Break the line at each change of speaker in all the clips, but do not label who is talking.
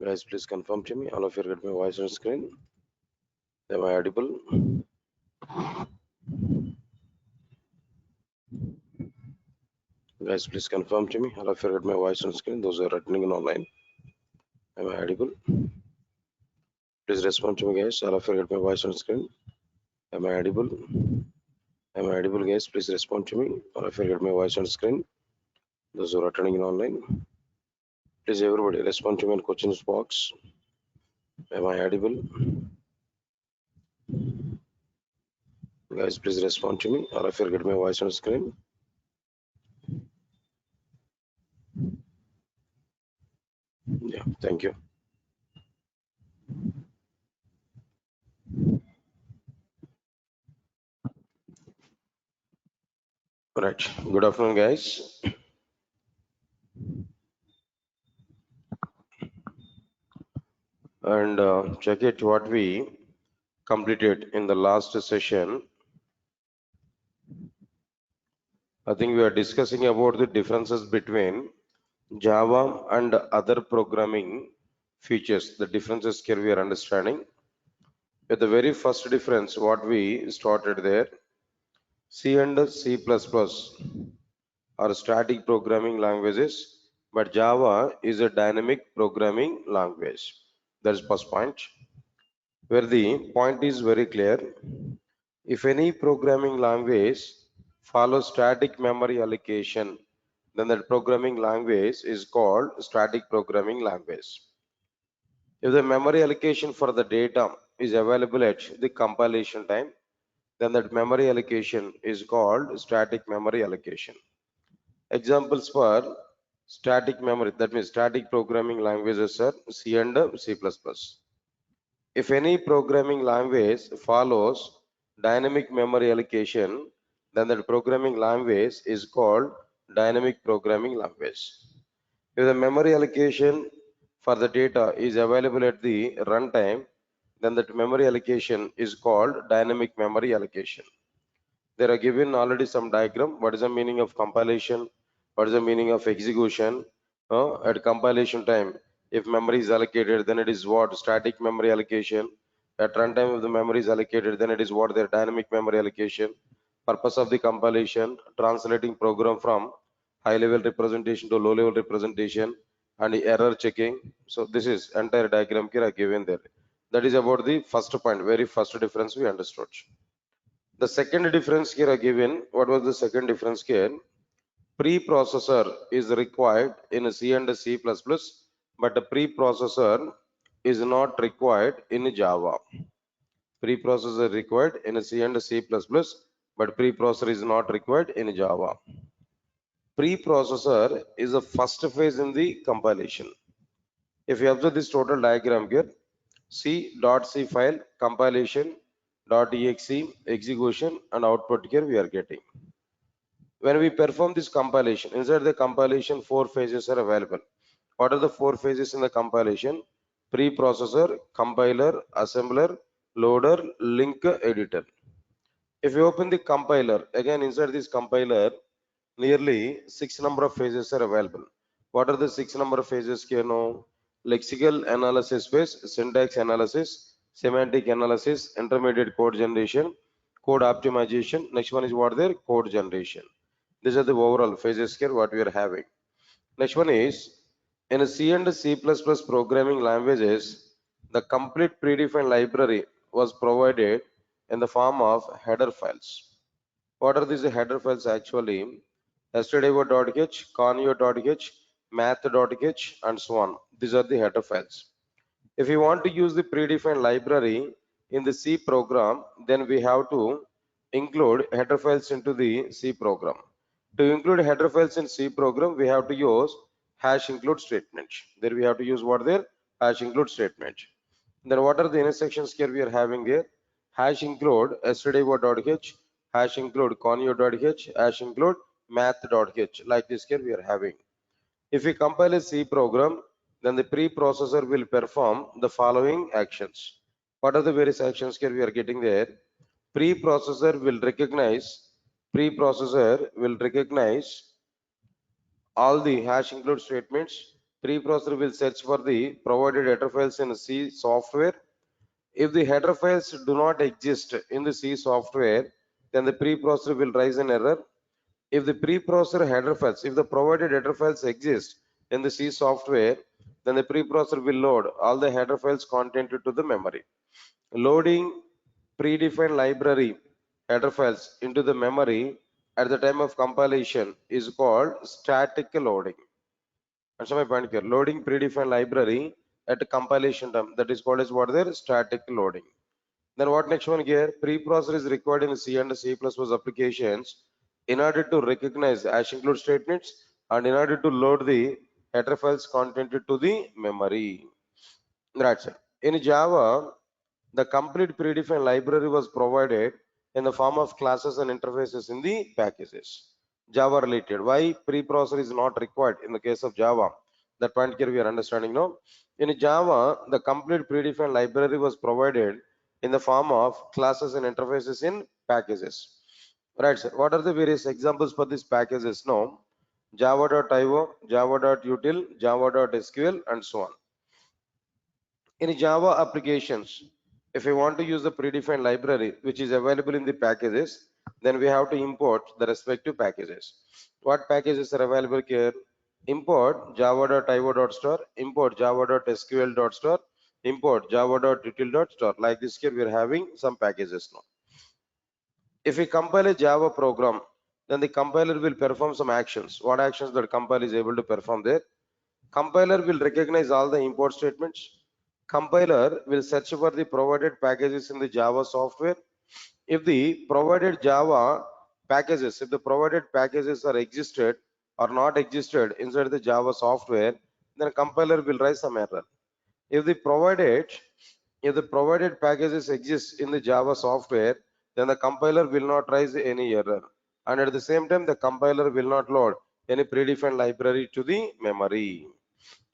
Guys, please confirm to me. All of you get my voice on screen. Am I audible? Guys, please confirm to me. All of you get my voice on screen. Those who are attending online. Am I audible? Please respond to me, guys. All of you get my voice on screen. Am I audible? Am I audible, guys? Please respond to me. All of you get my voice on screen. Those who are attending online. Please, everybody, respond to me in questions box. Am I audible? Guys, please respond to me. All of you get my voice on screen. Yeah, thank you. Right. Good afternoon, guys. And check it what we completed in the last session. I think we are discussing about the differences between Java and other programming features. The differences here we are understanding. With the very first difference, what we started there, C and C++ are static programming languages, but Java is a dynamic programming language. That is first point. Where the point is very clear. If any programming language follows static memory allocation, then that programming language is called static programming language. If the memory allocation for the data is available at the compilation time, then that memory allocation is called static memory allocation. Examples for static memory, that means static programming languages are C and C++. If any programming language follows dynamic memory allocation, then that programming language is called dynamic programming language. If the memory allocation for the data is available at the runtime, then that memory allocation is called dynamic memory allocation. There are given already some diagram. What is the meaning of compilation? What is the meaning of execution? At compilation time, if memory is allocated, then it is what? Static memory allocation. At runtime, if the memory is allocated, then it is what? Their dynamic memory allocation. Purpose of the compilation, translating program from high level representation to low level representation and error checking. So this is entire diagram here given there. That is about the first point, very first difference we understood. The second difference here are given. What was the second difference here? Preprocessor is required in C and C++, but a preprocessor is not required in Java. Preprocessor required in C and C++, but preprocessor is not required in Java. Preprocessor is the first phase in the compilation. If you observe this total diagram here, C.C file, compilation, .exe, execution, and output here we are getting. When we perform this compilation, inside the compilation, 4 phases are available. What are the 4 phases in the compilation? Preprocessor, compiler, assembler, loader, link, editor. If you open the compiler, again inside this compiler, nearly 6 number of phases are available. What are the 6 number of phases here now? Lexical analysis phase, syntax analysis, semantic analysis, intermediate code generation, code optimization. Next one is what there? Code generation. These are the overall phases here what we are having. Next one is in C and C++ programming languages, the complete predefined library was provided in the form of header files. What are these header files actually? stdio.h, conio.h, math.h, and so on. These are the header files. If you want to use the predefined library in the C program, then we have to include header files into the C program. To include header files in C program, we have to use hash include statement. There we have to use what there? Hash include statement. Then what are the intersections here we are having here? Hash include stdio.h, hash include conio.h, hash include math.h. Like this here we are having. If we compile a C program, then the preprocessor will perform the following actions. What are the various actions here we are getting there? Preprocessor will recognize all the hash include statements. preprocessor will search for the provided header files in C software. If the header files do not exist in the C software, then the preprocessor will raise an error. If the preprocessor header files, if the provided header files exist in the C software, then the preprocessor will load all the header files contained to the memory. Loading predefined library header files into the memory at the time of compilation is called static loading. That's my point here. Loading predefined library at compilation time, that is called as what there static loading. Then what next one here? Preprocessor is required in C and C++ applications in order to recognize hash include statements and in order to load the header files content to the memory. That's it. In Java, the complete predefined library was provided in the form of classes and interfaces in the packages. Java related. Why preprocessor is not required in the case of Java? That point here we are understanding now. In Java, the complete predefined library was provided in the form of classes and interfaces in packages. Right, sir. What are the various examples for these packages now? Java.io, Java.util, Java.sql, and so on. In Java applications, if we want to use the predefined library which is available in the packages, then we have to import the respective packages. What packages are available here? Import java.io.store, import java.sql.store, import java.util.store. Like this here we are having some packages now. If we compile a Java program, then the compiler will perform some actions. What actions that compiler is able to perform there? Compiler will recognize all the import statements. Compiler will search for the provided packages in the Java software. If the provided Java packages, if the provided packages are existed or not existed inside the Java software, then compiler will raise some error. If the provided packages exist in the Java software, then the compiler will not raise any error. And at the same time, the compiler will not load any predefined library to the memory.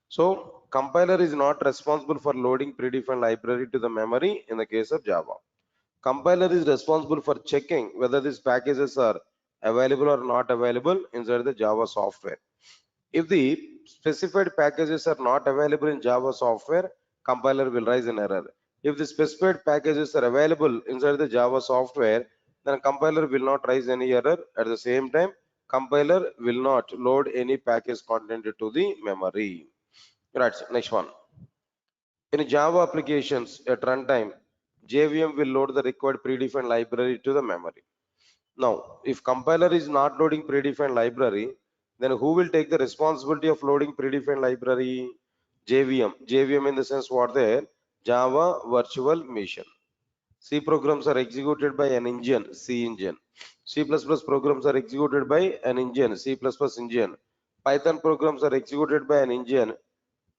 So compiler is not responsible for loading predefined library to the memory in the case of Java. Compiler is responsible for checking whether these packages are available or not available inside the Java software. If the specified packages are not available in Java software, compiler will raise an error. If the specified packages are available inside the Java software, then compiler will not raise any error. At the same time, compiler will not load any package content to the memory. Right, next one. In Java applications at runtime, JVM will load the required predefined library to the memory. Now, if compiler is not loading predefined library, then who will take the responsibility of loading predefined library? JVM. JVM in the sense what there? Java Virtual Machine. C programs are executed by an engine, C engine. C++ programs are executed by an engine, C++ engine. Python programs are executed by an engine,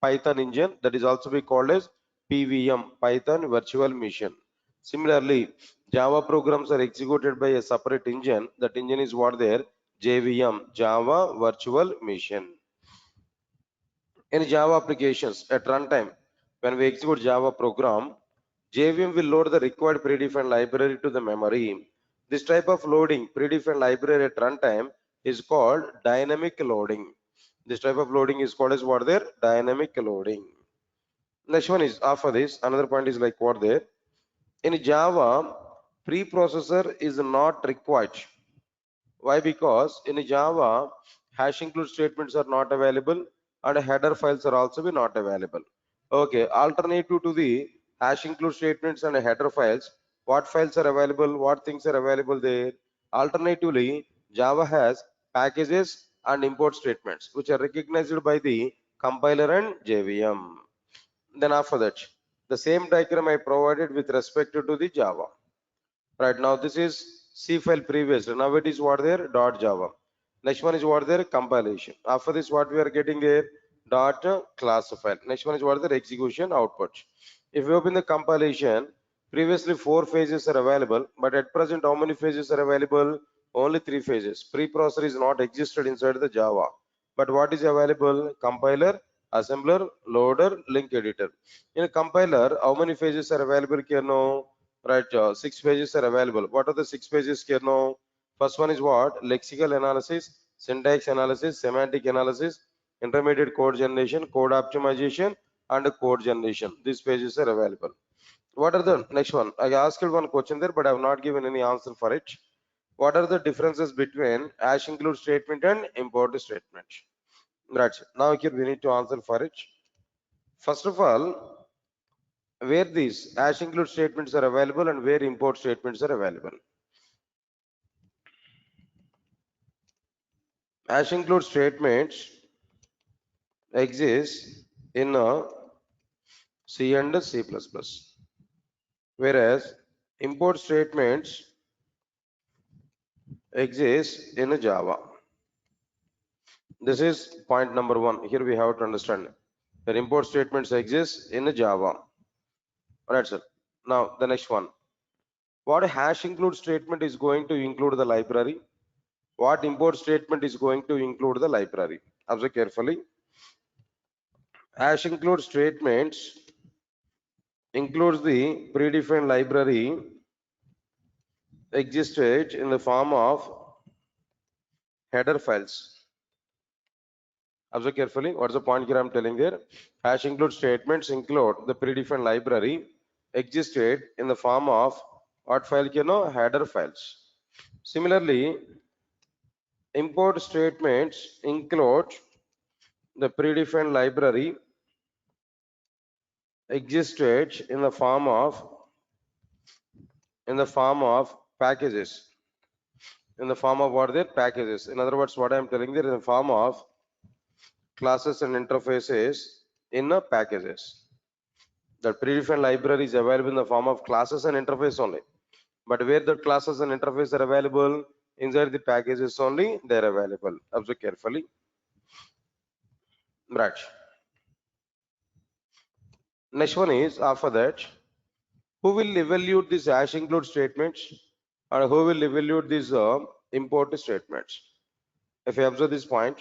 Python engine, that is also be called as PVM, Python Virtual Machine. Similarly, Java programs are executed by a separate engine. That engine is what there? JVM, Java Virtual Machine. In Java applications at runtime, when we execute Java program, JVM will load the required predefined library to the memory. This type of loading predefined library at runtime is called dynamic loading. This type of loading is called as what there? Dynamic loading. Next one is after this, another point is like what there. In Java, preprocessor is not required. Why? Because in Java, hash include statements are not available and header files are also be not available. Okay, alternative to the hash include statements and header files, what files are available, what things are available there? Alternatively, Java has packages and import statements which are recognized by the compiler and JVM. Then after that, the same diagram I provided with respect to the Java. Right now, this is C file previous. Now it is what there dot Java. Next one is what there compilation. After this, what we are getting there dot class file. Next one is what there execution output. If you open the compilation, previously 4 phases are available, but at present, how many phases are available? Only 3 phases. Preprocessor is not existed inside the Java. But what is available? Compiler, assembler, loader, link editor. In a compiler, how many phases are available here now? Right, 6 pages are available. What are the 6 pages here now? First one is what? Lexical analysis, syntax analysis, semantic analysis, intermediate code generation, code optimization, and code generation. These pages are available. What are the next one? I asked one question there, but I have not given any answer for it. What are the differences between hash include statement and import statement? That's it. Now here we need to answer for it. First of all, where these hash include statements are available and where import statements are available. Hash include statements exist in a C and C++, whereas import statements exist in a Java. This is point number one. Here we have to understand that import statements exist in a Java. Alright, sir. Now the next one. What hash include statement is going to include the library? What import statement is going to include the library? Observe carefully. Hash include statements includes the predefined library existed in the form of header files. Observe carefully. What's the point here I'm telling there? Hash include statements include the predefined library existed in the form of what file? Header files. Similarly, import statements include the predefined library existed in the form of packages. In the form of what? Their packages. In other words, what I am telling there, in the form of classes and interfaces in packages. The predefined library is available in the form of classes and interface only. But where the classes and interface are available, inside the packages only they are available. Observe carefully. Right. Next one is, after that, who will evaluate these hash include statements and who will evaluate these import statements? If you observe this point,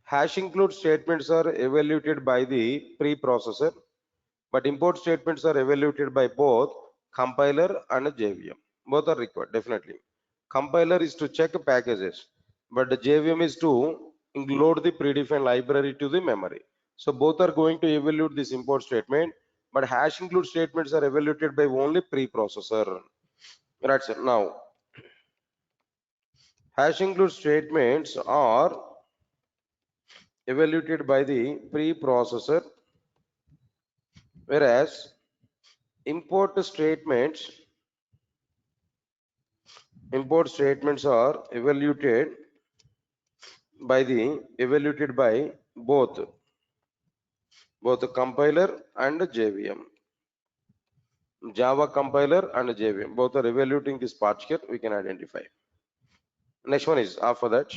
hash include statements are evaluated by the preprocessor, but import statements are evaluated by both compiler and JVM. Both are required, definitely. Compiler is to check packages, but the JVM is to include the predefined library to the memory. So both are going to evaluate this import statement, but hash include statements are evaluated by only preprocessor. Right, sir. Now, hash include statements are evaluated by the preprocessor, whereas import statements are evaluated by both the compiler and the JVM. Java compiler and JVM both are evaluating this part here. We can identify. Next one is, after that.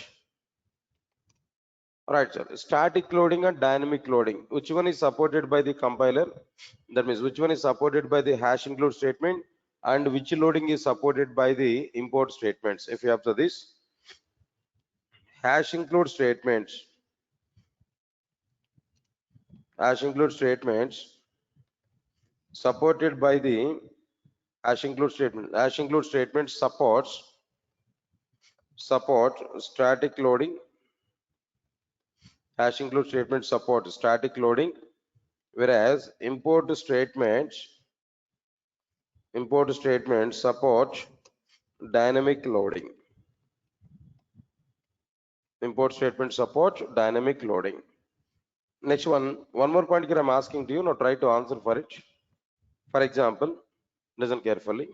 Alright, sir. Static loading and dynamic loading. Which one is supported by the compiler? That means which one is supported by the hash include statement and which loading is supported by the import statements? If you observe this, hash include statements supported by the hash include statement. Hash include statement support static loading. Hash include statement support static loading, whereas import statements support dynamic loading. Import statement support dynamic loading. Next one more point here I'm asking to you. Now try to answer for it. For example, listen carefully.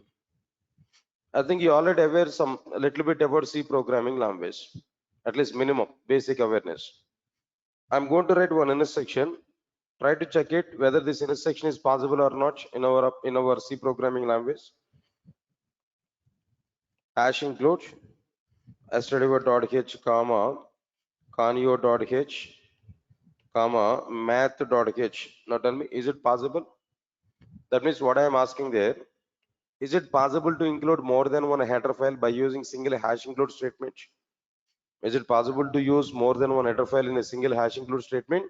I think you already aware a little bit about C programming language, at least minimum basic awareness. I'm going to write one intersection. Try to check it whether this intersection is possible or not in our C programming language. Hash include stdio.h comma conio.h comma math.h. Now tell me, is it possible? That means what I am asking there, is it possible to include more than one header file by using single hash include statement? Is it possible to use more than one header file in a single hash include statement?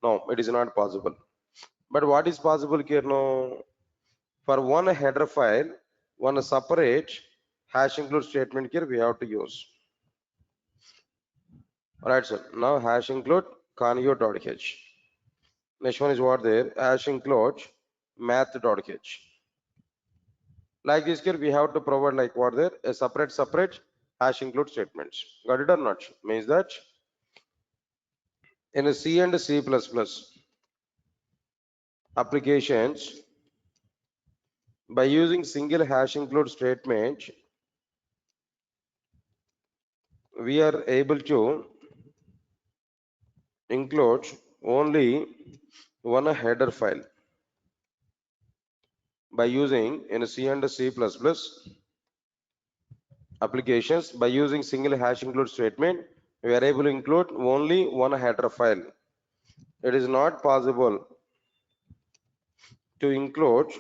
No, it is not possible. But what is possible here now? For one header file, one separate hash include statement here we have to use. Alright, sir. Now hash include conio.h. Next one is what there, hash include math.h. Like this here, we have to provide like what there, a separate hash include statements. Got it or not? Means that in a C and C++ applications, by using single hash include statement, we are able to include only one header file. By using in a C and C++ applications, by using single hash include statement, we are able to include only one header file. It is not possible to include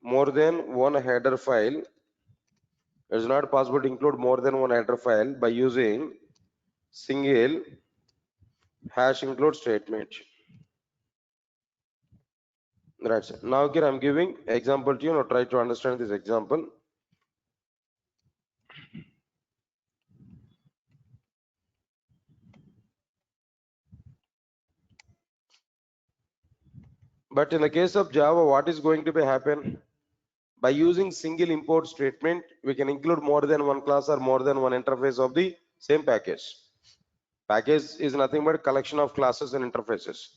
more than one header file. It is not possible to include more than one header file by using single hash include statement. Right. Now here I am giving example to you. Now try to understand this example. But in the case of Java, what is going to be happen? By using single import statement, we can include more than one class or more than one interface of the same package. Package is nothing but collection of classes and interfaces.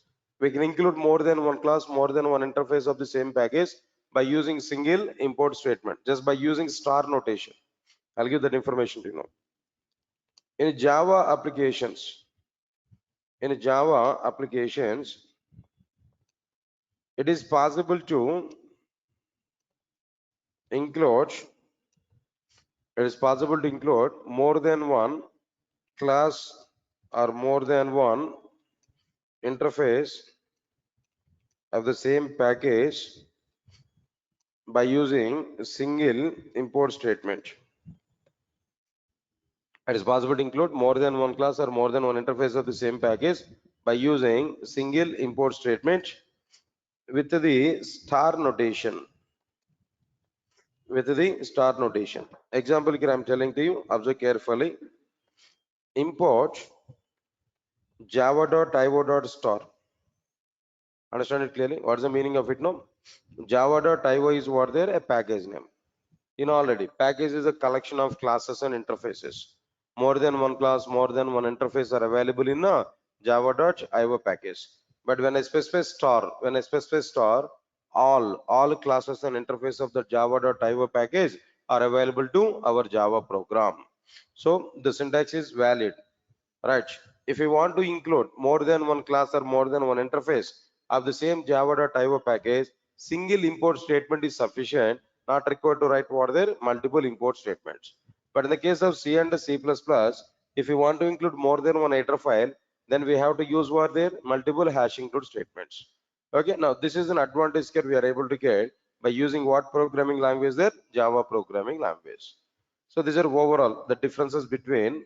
We can include more than one class, more than one interface of the same package by using single import statement, just by using star notation. I'll give that information to you now. In Java applications, it is possible to include more than one class or more than one interface of the same package by using a single import statement. It is possible to include more than one class or more than one interface of the same package by using single import statement with the star notation. Example here I am telling to you, observe carefully. Import java.io.star. Understand it clearly? What is the meaning of it now? Java.io is what there? A package name. You know already, package is a collection of classes and interfaces. More than one class, more than one interface are available in a java.io package. But when I specify star, all classes and interface of the java.io package are available to our Java program. So the syntax is valid, right? If you want to include more than one class or more than one interface of the same java.io package, single import statement is sufficient, not required to write what there multiple import statements. But in the case of C and C++, if you want to include more than one header file, then we have to use what there multiple hash include statements. Okay, now this is an advantage that we are able to get by using what programming language there? Java programming language. So these are overall the differences between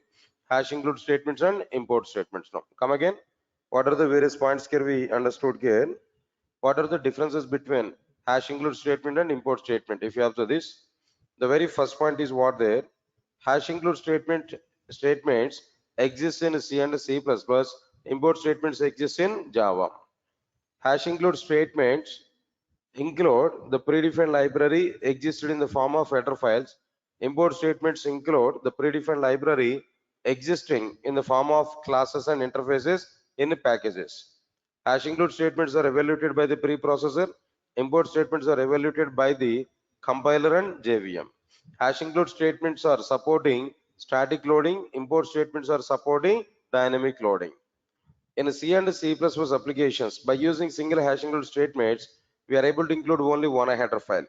hash include statements and import statements. Now come again. What are the various points here we understood here? What are the differences between hash include statement and import statement? If you observe this, the very first point is what there, hash include statements exist in C and C++, import statements exist in Java. Hash include statements include the predefined library existed in the form of header files. Import statements include the predefined library existing in the form of classes and interfaces in packages. Hash include statements are evaluated by the preprocessor. Import statements are evaluated by the compiler and JVM. Hash include statements are supporting static loading. Import statements are supporting dynamic loading. In C and C++ applications, by using single hash include statements, we are able to include only one header file.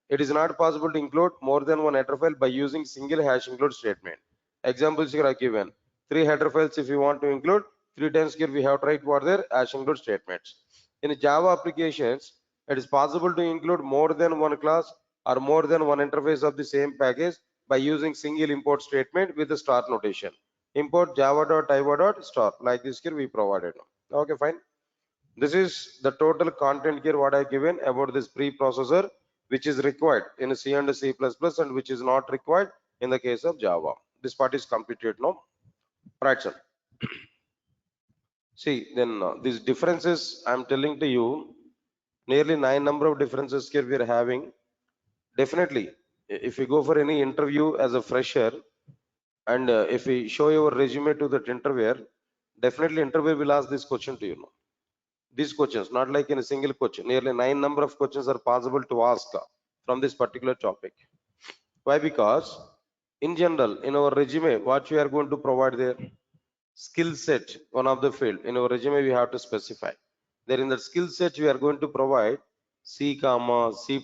It is not possible to include more than one header file by using single hash include statement. Examples here are given. 3 header files if you want to include, 3 times here we have tried for their hash include statements. In Java applications, it is possible to include more than one class or more than one interface of the same package by using single import statement with the star notation. Import java.io.star, like this here we provided. Okay, fine. This is the total content here what I given about this preprocessor, which is required in C and C++ and which is not required in the case of Java. This part is completed now. Right, sir. See, then these differences I'm telling to you, nearly 9 number of differences here we are having. Definitely, if you go for any interview as a fresher, and if we show your resume to that interviewer, definitely interviewer will ask this question to you. These questions, not like in a single question, nearly 9 number of questions are possible to ask from this particular topic. Why? Because in general, in our resume, what we are going to provide there, skill set, one of the field in our resume we have to specify. There in the skill set we are going to provide C comma, C++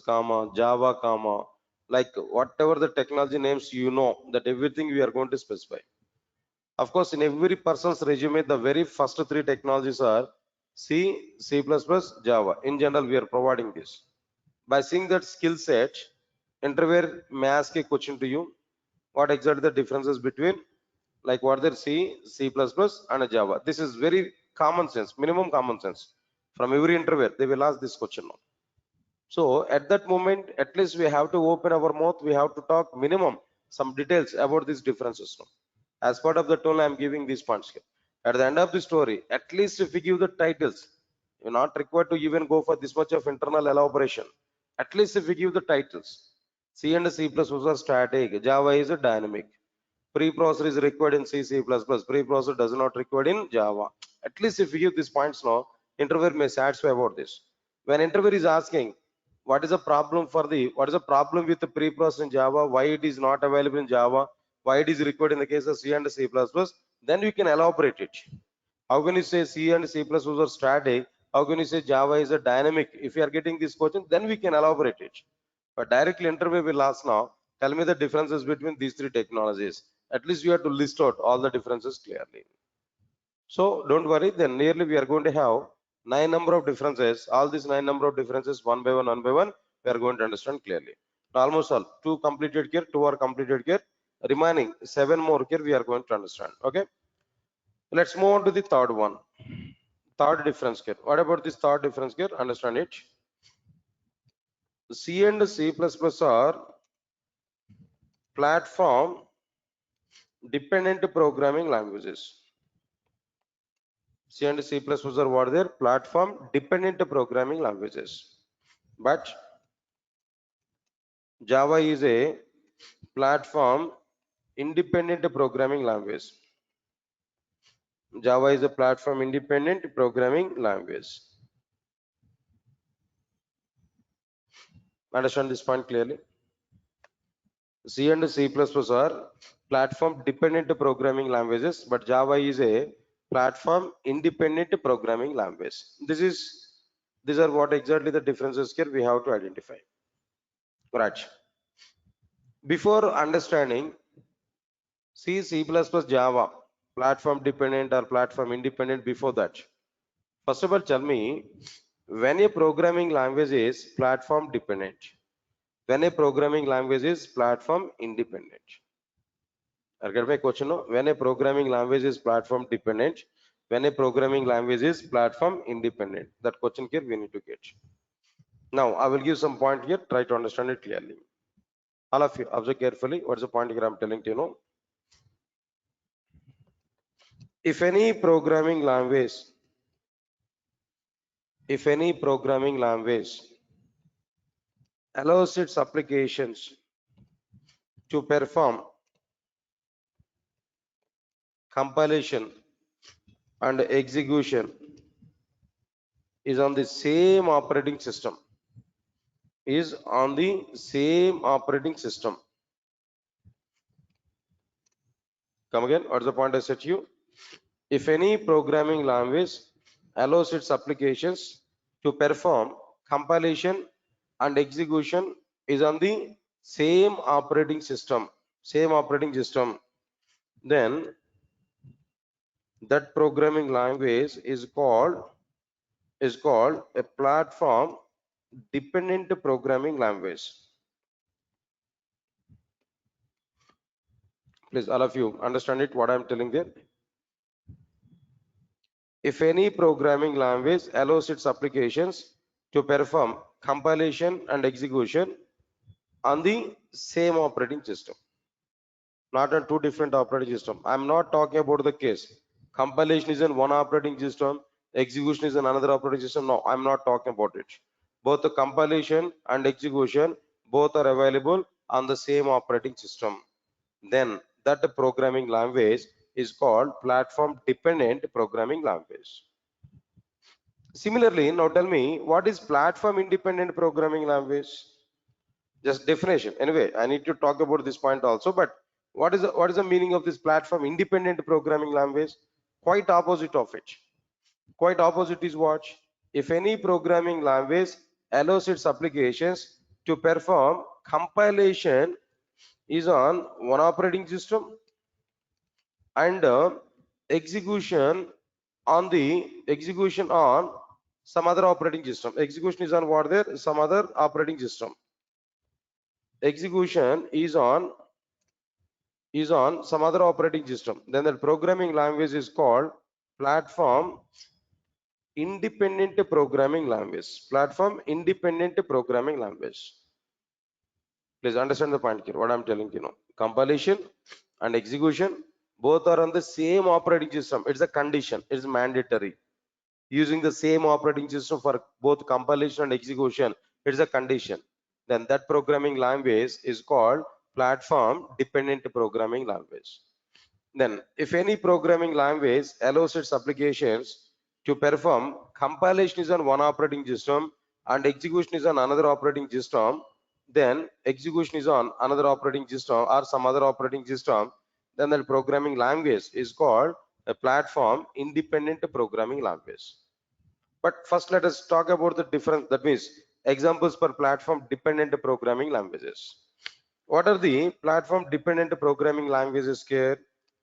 comma, Java comma, like whatever the technology names you know, that everything we are going to specify. Of course, in every person's resume, the very first three technologies are C, C++, Java. In general, we are providing this. By seeing that skill set, interviewer may ask a question to you. What exactly the differences between, like what there C, C++, and Java. This is very common sense, minimum common sense. From every interviewer, they will ask this question now. So at that moment, at least we have to open our mouth. We have to talk minimum some details about these differences now. As part of the tool, I am giving these points here. At the end of the story, at least if we give the titles, you're not required to even go for this much of internal elaboration. At least if we give the titles, C and C++ are static, Java is a dynamic. Preprocessor is required in C, C++. Preprocessor does not required in Java. At least if we give these points now, interviewer may satisfy about this. When interviewer is asking, what is the problem what is the problem with the preprocessor in Java? Why it is not available in Java? Why it is required in the case of C and C++? Then we can elaborate it. How can you say C and C++ are static? How can you say Java is a dynamic? If you are getting this question, then we can elaborate it. But directly interview will ask now, tell me the differences between these three technologies. At least you have to list out all the differences clearly. So don't worry, then nearly we are going to have 9 number of differences. All these 9 number of differences, one by one, we are going to understand clearly. Now, almost all, 2 completed here, 2 are completed here. Remaining 7 more here we are going to understand. Okay. Let's move on to the third one. Third difference here. What about this third difference here? Understand it. C and C++ are platform dependent programming languages. C and C++ are what they are? Platform dependent programming languages. But Java is a platform independent programming language. Java is a platform independent programming language. Understand this point clearly? C and C++ are platform dependent programming languages, but Java is a platform independent programming language. These are what exactly the differences here we have to identify. Right. Before understanding C, C++, Java, platform dependent or platform independent, before that, first of all, tell me, when a programming language is platform dependent, when a programming language is platform independent. I get my question now? When a programming language is platform dependent, when a programming language is platform independent, that question here we need to get. Now, I will give some point here, try to understand it clearly. All of you, observe carefully. What's the point here I'm telling to you know? If any programming language allows its applications to perform compilation and execution is on the same operating system, Come again, what's the point I said to you? If any programming language allows its applications to perform compilation and execution is on the same operating system, then that programming language is called a platform dependent programming language. Please, all of you understand it, what I'm telling there. If any programming language allows its applications to perform compilation and execution on the same operating system, not on two different operating systems. I'm not talking about the case. Compilation is in one operating system, execution is in another operating system. No, I'm not talking about it. Both the compilation and execution, both are available on the same operating system. Then that programming language is called platform dependent programming language. Similarly, now tell me, what is platform independent programming language? Just definition. Anyway, I need to talk about this point also, but what is the meaning of this platform independent programming language? Quite opposite of it. Quite opposite is what? If any programming language allows its applications to perform compilation is on one operating system and execution on some other operating system. Execution is on what there? Some other operating system. Execution is on some other operating system. Then the programming language is called platform independent programming language. Platform independent programming language. Please understand the point here. What I'm telling you now. Compilation and execution both are on the same operating system. It's a condition. It's mandatory. Using the same operating system for both compilation and execution, it's a condition. Then that programming language is called platform dependent programming language. Then if any programming language allows its applications to perform compilation is on one operating system and execution is on another operating system, then execution is on another operating system or some other operating system, then the programming language is called a platform independent programming language. But first let us talk about the difference, that means examples for platform dependent programming languages. What are the platform dependent programming languages here?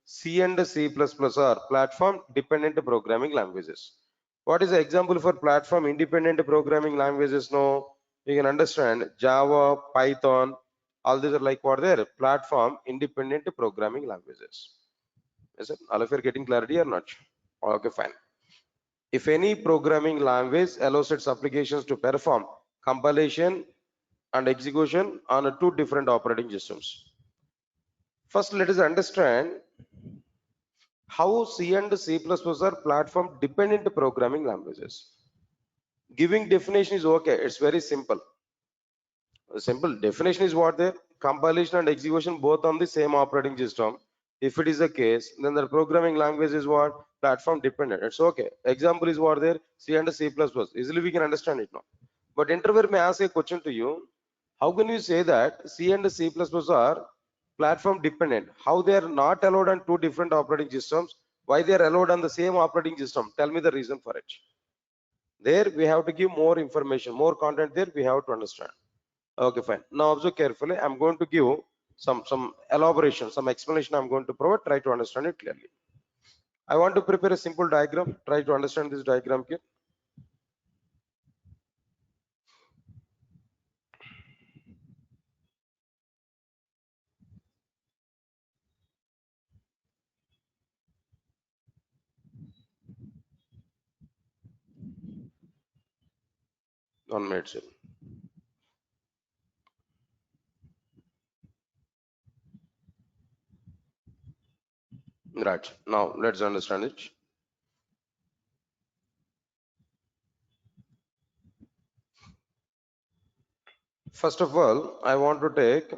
C and C++ are platform dependent programming languages. What is the example for platform independent programming languages? No, you can understand Java, Python, all these are like what they are platform independent programming languages. Is it all of you are getting clarity or not? Okay, fine. If any programming language allows its applications to perform compilation and execution on two different operating systems. First, let us understand how C and C++ are platform dependent programming languages. Giving definition is okay. It's very simple. A simple definition is what there? Compilation and execution both on the same operating system. If it is the case, then the programming language is what? Platform dependent. It's okay. Example is what there? C and C++. Easily we can understand it now. But interviewer may ask a question to you. How can you say that C and C++ are platform dependent? How they are not allowed on two different operating systems? Why they are allowed on the same operating system? Tell me the reason for it. There we have to give more information, more content there we have to understand. Okay, fine. Now observe carefully. I'm going to give some elaboration, some explanation I'm going to provide. Try to understand it clearly. I want to prepare a simple diagram. Try to understand this diagram here. On medicine. Right. Now let's understand it. First of all, I want to take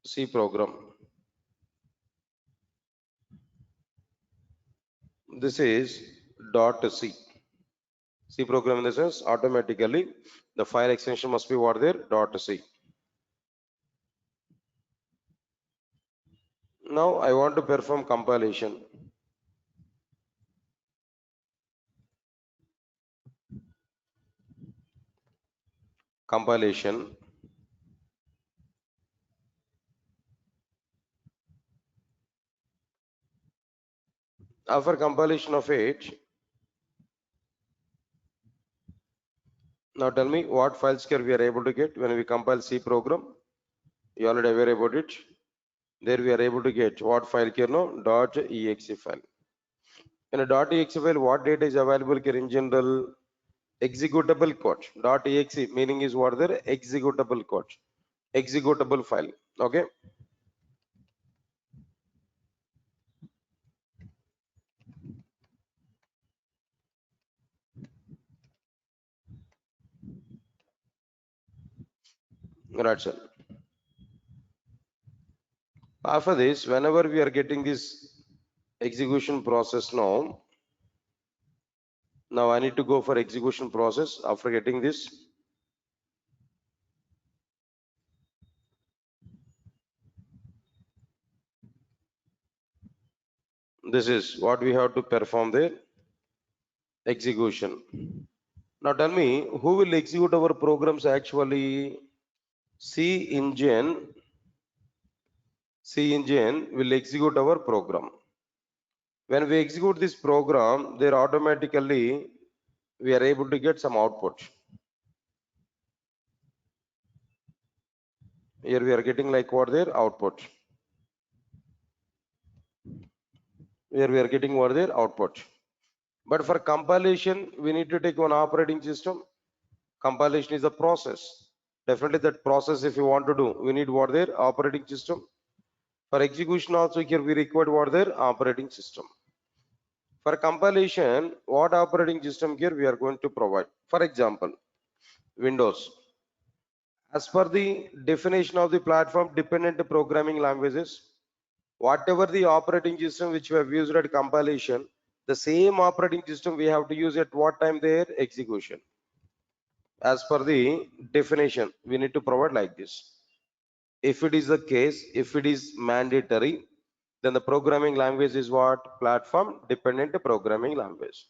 C program. This is .c. C program in the sense automatically the file extension must be what there .c. Now I want to perform compilation. Compilation. After compilation of it, now tell me what files here we are able to get when we compile C program. You already aware about it. There we are able to get what file here no .exe file. In a .exe file, what data is available here in general? Executable code. .exe meaning is what there? Executable code. Executable file. Okay. Right, sir. After this, whenever we are getting this execution process now I need to go for execution process after getting this. This is what we have to perform the execution. Now tell me, who will execute our programs actually? C engine, C engine will execute our program. When we execute this program, there automatically we are able to get some output. Here we are getting like what their output. Here we are getting what their output. But for compilation, we need to take one operating system. Compilation is a process. Definitely that process, if you want to do, we need what their operating system. For execution also here we require what their operating system. For compilation, what operating system here we are going to provide? For example, Windows. As per the definition of the platform dependent programming languages, whatever the operating system which we have used at compilation, the same operating system we have to use at what time their execution. As per the definition, we need to provide like this. If it is the case, if it is mandatory, then the programming language is what? Platform dependent programming language.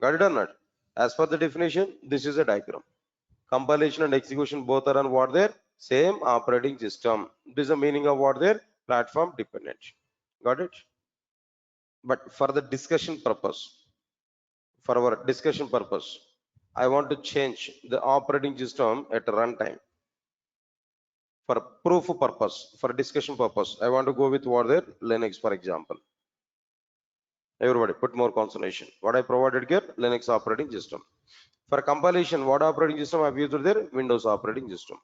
Got it or not? As per the definition, this is a diagram. Compilation and execution both are on what their same operating system. This is the meaning of what their platform dependent. Got it? But for the discussion purpose, for our discussion purpose, I want to change the operating system at runtime. For proof purpose, for discussion purpose, I want to go with what their Linux, for example. Everybody put more concentration. What I provided here, Linux operating system. For compilation, what operating system I've used there? Windows operating system.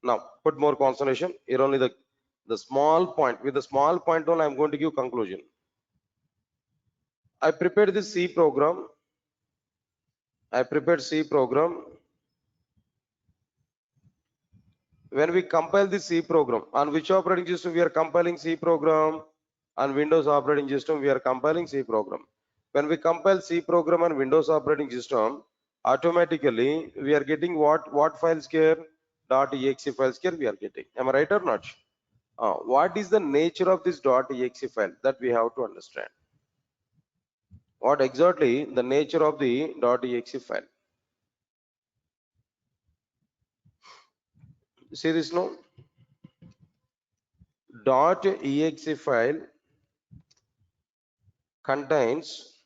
Now put more concentration. Here only the small point. With the small point only, I'm going to give conclusion. I prepared this C program. I prepared C program. When we compile the C program, on which operating system we are compiling C program? On Windows operating system, we are compiling C program. When we compile C program on Windows operating system, automatically we are getting what files here? .exe files here we are getting. Am I right or not? What is the nature of this .exe file? That we have to understand. What exactly the nature of the .exe file? See this no? .exe file contains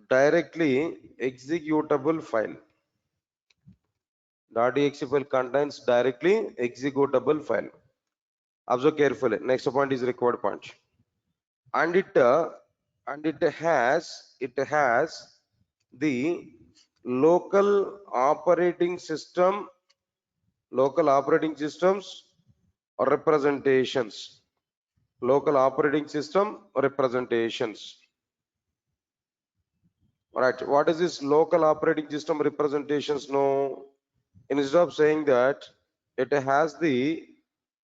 directly executable file. .exe file contains directly executable file. Observe carefully. Next point is required point. And it has the local operating systems representations. Local operating system representations. Right. What is this local operating system representations? No. Instead of saying that it has the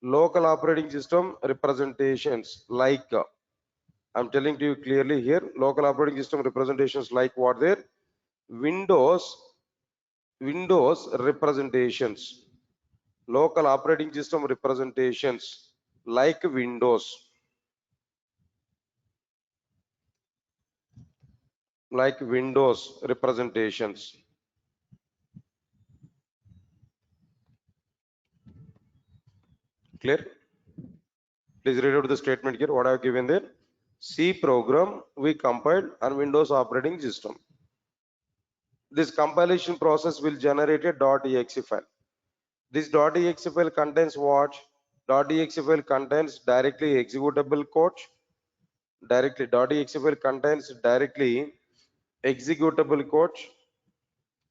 local operating system representations like I'm telling to you clearly here, local operating system representations like what there? Windows representations, local operating system representations like Windows, representations. Clear? Please read out the statement here. What I have given there. C program we compiled on Windows operating system. This compilation process will generate a .exe file. This .exe file contains what? .exe file contains directly executable code. .exe file contains directly executable code,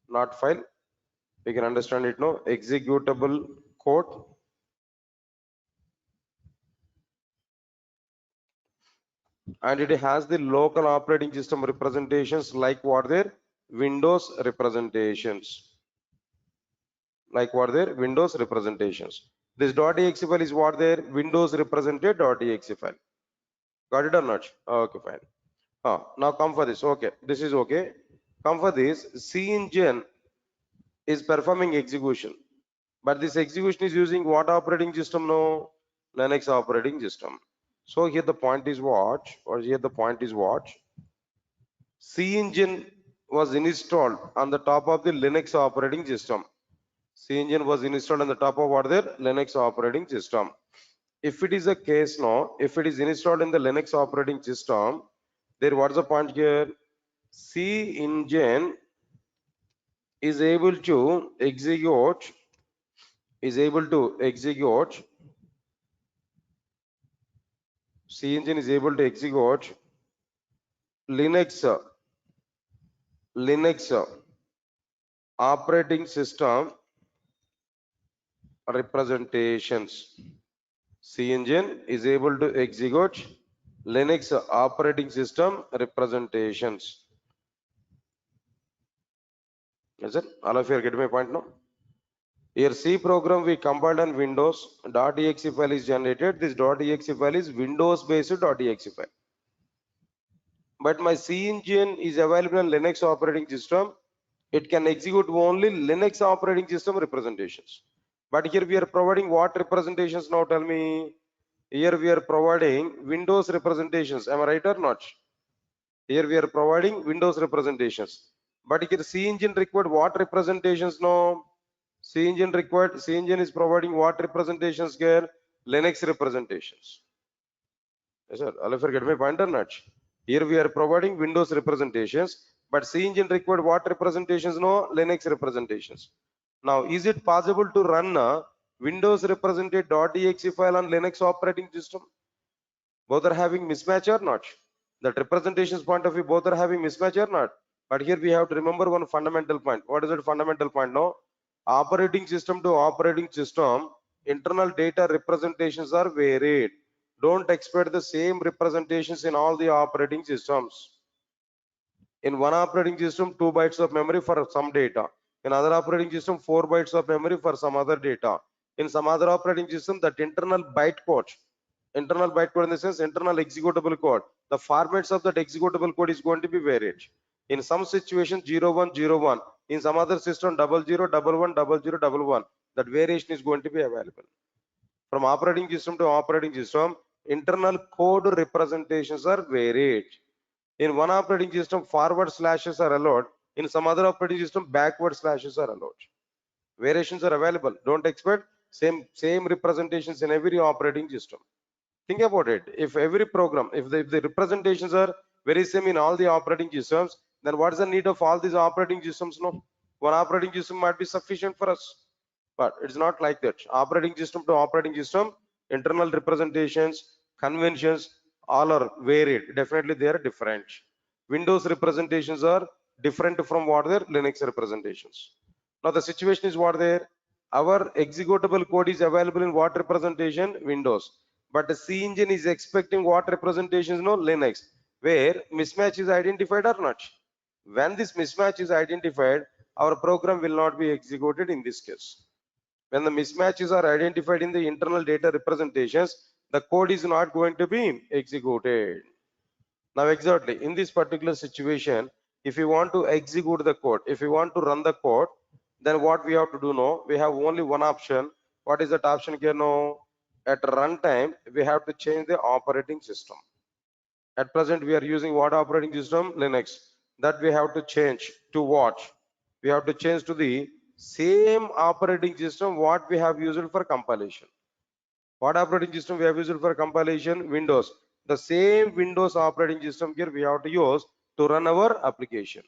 not file. We can understand it now. Executable code. And it has the local operating system representations like what their Windows representations. like what there? Windows representations. This .exe file is what there? Windows represented .exe file. Got it or not? Okay, fine. Now come for this. Okay, this is okay. Come for this. C engine is performing execution, but this execution is using what operating system? No, Linux operating system. So here the point is what? Or here the point is what? C engine was installed on the top of the Linux operating system. C engine was installed on the top of what there? Linux operating system. If it is a case now, if it is installed in the Linux operating system, there what's the point here? C engine is able to execute C engine is able to execute Linux operating system representations. C engine is able to execute Linux operating system representations. Is it? All of you are getting my point now? Here C program we compiled on Windows. .exe file is generated. This .exe file is Windows based .exe file. But my C engine is available on Linux operating system. It can execute only Linux operating system representations. But here we are providing what representations now? Tell me. Here we are providing Windows representations. Am I right or not? Here we are providing Windows representations. But here C engine required what representations now? C engine is providing what representations here? Linux representations. Yes, sir. All of you get my point or not? Here we are providing Windows representations, but C engine required what representations? No, Linux representations. Now, is it possible to run a Windows represented .exe file on Linux operating system? Both are having mismatch or not? That representations point of view, both are having mismatch or not? But here we have to remember one fundamental point. What is that fundamental point? No, operating system to operating system, internal data representations are varied. Don't expect the same representations in all the operating systems. In one operating system, 2 bytes of memory for some data. In other operating system, 4 bytes of memory for some other data. In some other operating system, that internal byte code in the sense internal executable code, the formats of that executable code is going to be varied. In some situation 0101, in some other system 00110011, that variation is going to be available. From operating system to operating system, internal code representations are varied. In one operating system, forward slashes are allowed. In some other operating system, backward slashes are allowed. Variations are available. Don't expect same representations in every operating system. Think about it. If every program, if the representations are very same in all the operating systems, then what is the need of all these operating systems? No, one operating system might be sufficient for us, but it's not like that. Operating system to operating system, internal representations, conventions, all are varied. Definitely they are different. Windows representations are different from what their Linux representations. Now the situation is what there. Our executable code is available in what representation? Windows. But the C engine is expecting what representations? No, Linux, where mismatch is identified or not. When this mismatch is identified, our program will not be executed in this case. When the mismatches are identified in the internal data representations, the code is not going to be executed. Now exactly in this particular situation, if you want to execute the code, if you want to run the code, then what we have to do now, we have only one option. What is that option here now? At runtime, we have to change the operating system. At present, we are using what operating system? Linux. That we have to change to what? We have to change to the same operating system what we have used for compilation. What operating system we have used for compilation? Windows. The same Windows operating system here we have to use to run our application.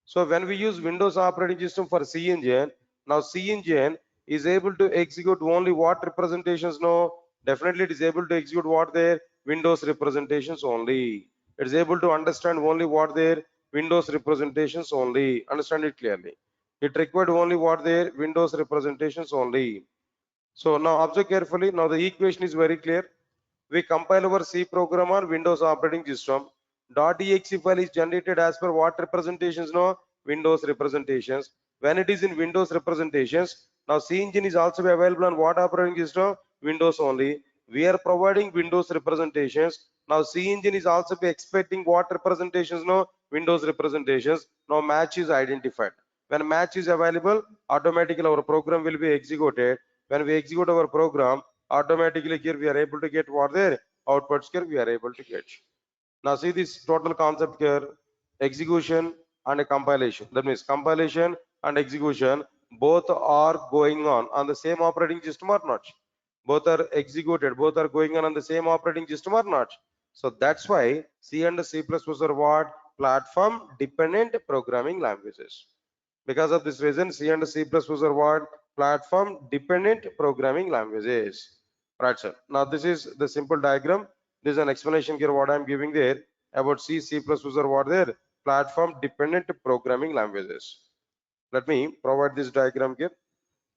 So when we use Windows operating system for C engine, now C engine is able to execute only what representations? No, definitely it is able to execute what their Windows representations only. It is able to understand only what their Windows representations only. Understand it clearly. It required only what their Windows representations only. So now observe carefully. Now the equation is very clear. We compile our C program on Windows operating system. .exe file is generated as per what representations? No, Windows representations. When it is in Windows representations, Now C engine is also available on what operating system? Windows only. We are providing Windows representations. Now C engine is also be expecting what representations? No, Windows representations. Now match is identified. When match is available, automatically our program will be executed. When we execute our program, automatically here we are able to get what there outputs here we are able to get. Now see this total concept here, execution and a compilation. That means compilation and execution both are going on the same operating system or not? Both are executed, both are going on the same operating system or not? So that's why C and C++ are what? Platform dependent programming languages. Because of this reason, C and C++ are what? Platform dependent programming languages. Right, sir. Now this is the simple diagram. This is an explanation here what I'm giving there about C, C++ are what there? Platform dependent programming languages. Let me provide this diagram here.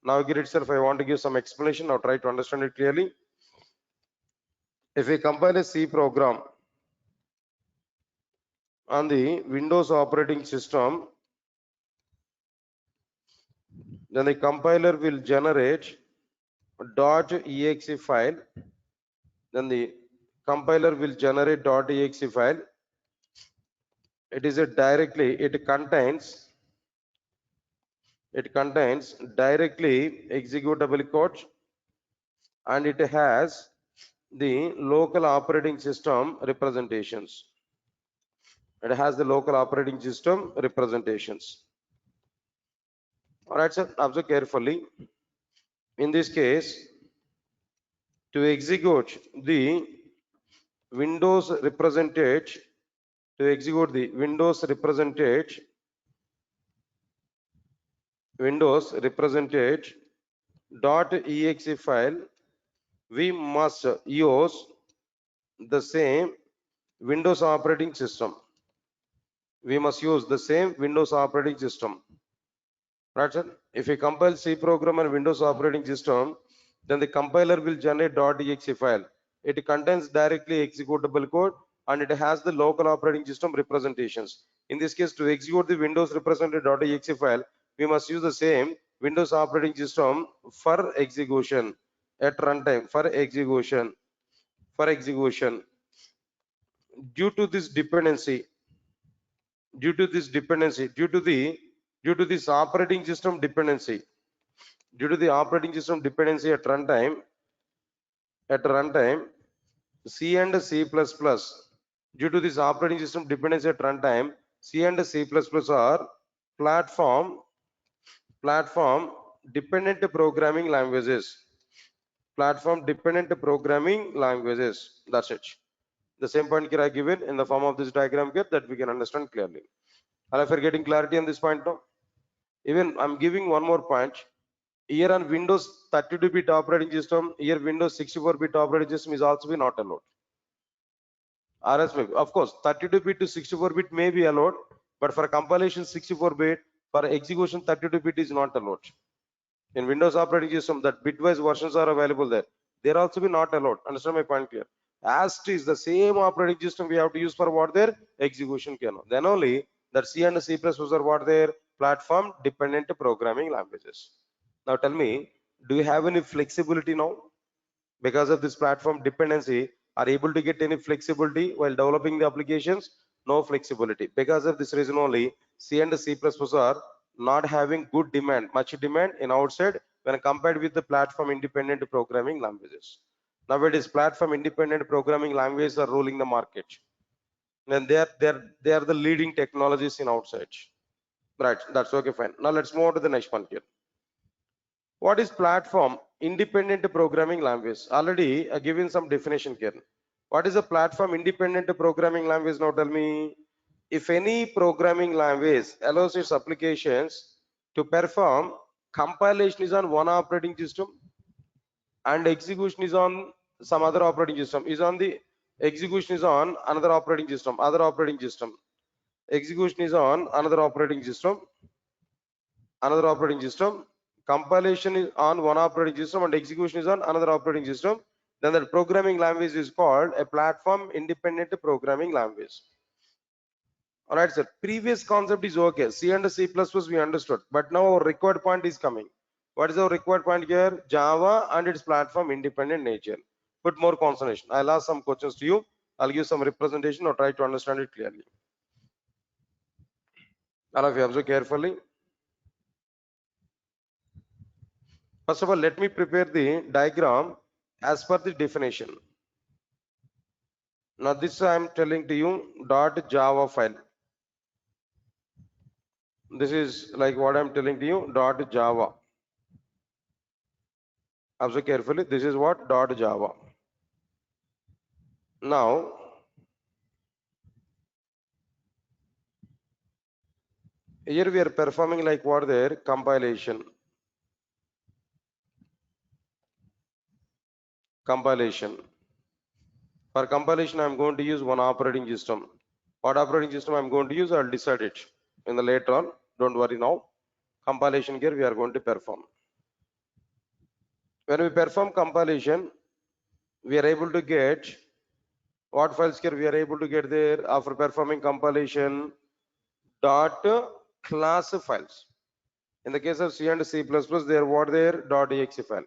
Now here itself I want to give some explanation. Now try to understand it clearly. If we compile a C program on the Windows operating system, then the compiler will generate .exe file. Then the compiler will generate .exe file. It is a directly, it contains directly executable code, and it has the local operating system representations. It has the local operating system representations. All right, sir, observe carefully. In this case, to execute the Windows represented, Windows represented .exe file, we must use the same Windows operating system. We must use the same Windows operating system. Right, sir? If we compile C program on Windows operating system, then the compiler will generate .exe file. It contains directly executable code and it has the local operating system representations. In this case, to execute the Windows represented .exe file, we must use the same Windows operating system for execution at runtime for execution. Due to this dependency, due to this operating system dependency, due to the operating system dependency at runtime, C and C++, due to this operating system dependency at runtime, C and C++ are platform dependent programming languages. Platform dependent programming languages. That's it. The same point here I given in the form of this diagram here that we can understand clearly. And if you're getting clarity on this point now, even I'm giving one more point. Here on Windows 32-bit operating system, here Windows 64-bit operating system is also be not allowed. RS may be. Of course, 32-bit to 64-bit may be allowed, but for compilation 64-bit, for execution 32-bit is not allowed. In Windows operating system, that bitwise versions are available there. They're also be not allowed. Understand my point clear? As it is the same operating system we have to use for what their execution kernel. Then only that C and C++ are what their platform dependent programming languages. Now tell me, do you have any flexibility now? Because of this platform dependency, are able to get any flexibility while developing the applications? No flexibility. Because of this reason only, C and C++ are not having good demand, much demand in outside when compared with the platform independent programming languages. Nowadays, platform independent programming languages are ruling the market, and they are the leading technologies in outside. Right, that's okay, fine. Now let's move on to the next one here. What is platform independent programming language? Already given some definition here. What is a platform independent programming language? Now tell me, if any programming language allows its applications to perform compilation is on one operating system and execution is on some other operating system, is on the execution is on another operating system, execution is on another operating system, compilation is on one operating system and execution is on another operating system, then the programming language is called a platform independent programming language. All right, sir. Previous concept is okay. C and C++ we understood, but now our required point is coming. What is our required point here? Java and its platform independent nature. Put more concentration. I'll ask some questions to you. I'll give some representation or try to understand it clearly. All of you observe carefully. First of all, let me prepare the diagram as per the definition. Now this I am telling to you .java file. This is like what I am telling to you .java. Observe carefully. This is what .java. Now here we are performing like what there compilation. For compilation, I'm going to use one operating system. What operating system I'm going to use, I'll decide it in the later on. Don't worry now. Compilation here we are going to perform. When we perform compilation, we are able to get what files here we are able to get there after performing compilation dot class files. In the case of C and C++, they are what there .exe file.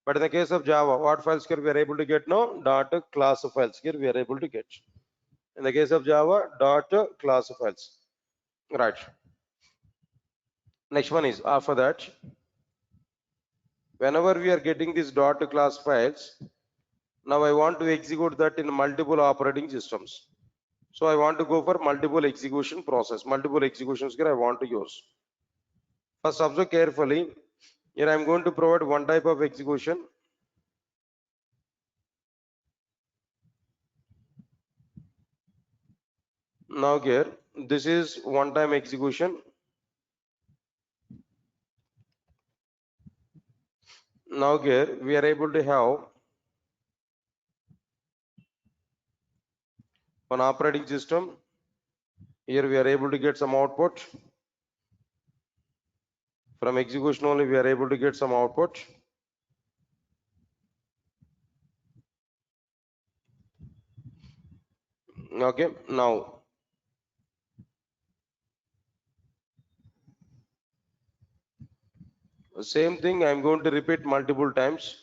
But in the case of Java, what files here we are able to get now dot class files here we are able to get. In the case of Java, dot class files. Right. Next one is after that, whenever we are getting these dot class files, now I want to execute that in multiple operating systems. So I want to go for multiple execution process. Multiple executions here I want to use. First, observe carefully. Here I am going to provide one type of execution. Now here, this is one-time execution. Now here, we are able to have one operating system. Here we are able to get some output. From execution only, we are able to get some output. Okay, now same thing I am going to repeat multiple times.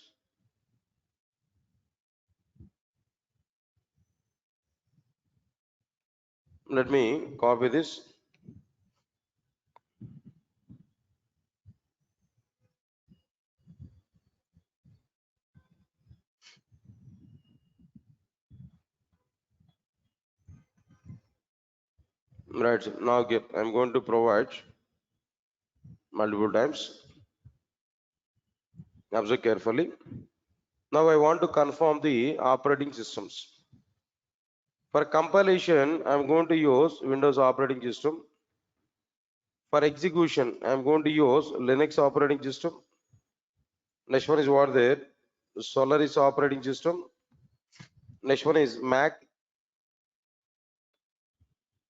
Let me copy this. Right, now I'm going to provide multiple times. Observe carefully. Now I want to confirm the operating systems. For compilation, I'm going to use Windows operating system. For execution, I'm going to use Linux operating system. Next one is what there? Solaris operating system. Next one is Mac.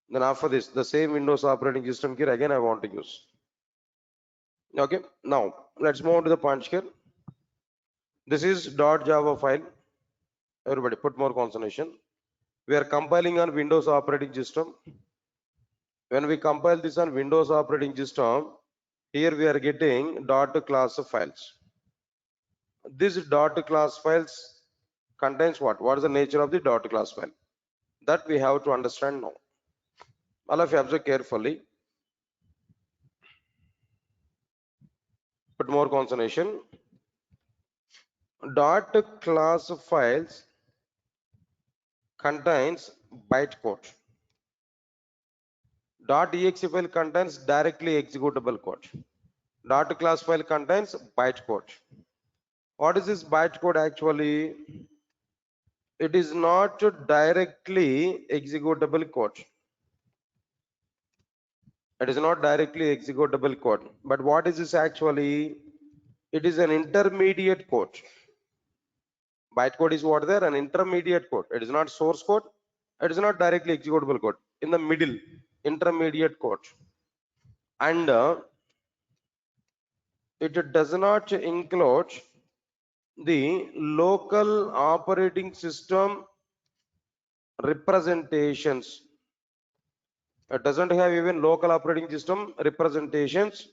Then after this, the same Windows operating system here again I want to use. Okay, now let's move on to the punch here. This is .java file. Everybody put more concentration. We are compiling on Windows operating system. When we compile this on Windows operating system, here we are getting .class files. This .class files contains what? What is the nature of the .class file? That we have to understand now. All of you observe carefully. Put more concentration. .class files contains bytecode. .exe file contains directly executable code. .class file contains bytecode. What is this bytecode actually? It is not directly executable code. It is not directly executable code. But what is this actually? It is an intermediate code. Bytecode is what there? An intermediate code. It is not source code. It is not directly executable code. In the middle, intermediate code. And it does not include the local operating system representations. It doesn't have even local operating system representations,